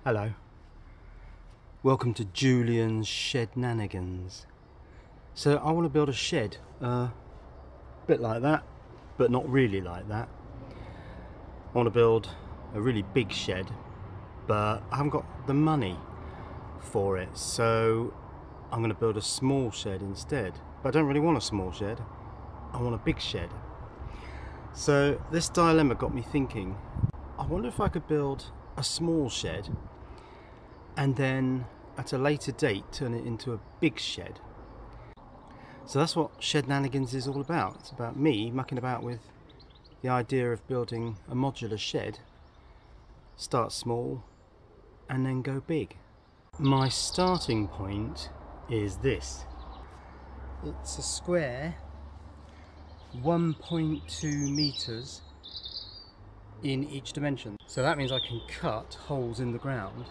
Hello, welcome to Julian's Shednanigans. So I want to build a shed, a bit like that, but not really like that. I want to build a really big shed, but I haven't got the money for it, so I'm going to build a small shed instead. But I don't really want a small shed, I want a big shed. So this dilemma got me thinking, I wonder if I could build a small shed and then at a later date turn it into a big shed. So that's what Shednanigans is all about. It's about me mucking about with the idea of building a modular shed. Start small and then go big. My starting point is this. It's a square 1.2 meters in each dimension. So that means I can cut holes in the ground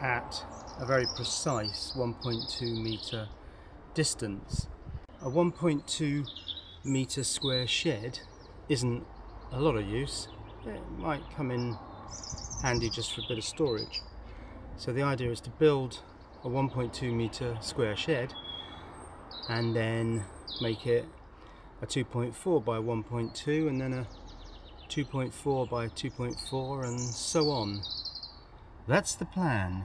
at a very precise 1.2 meter distance. A 1.2 meter square shed isn't a lot of use. It might come in handy just for a bit of storage. So the idea is to build a 1.2 meter square shed and then make it a 2.4 by 1.2 and then a 2.4 by 2.4 and so on. That's the plan.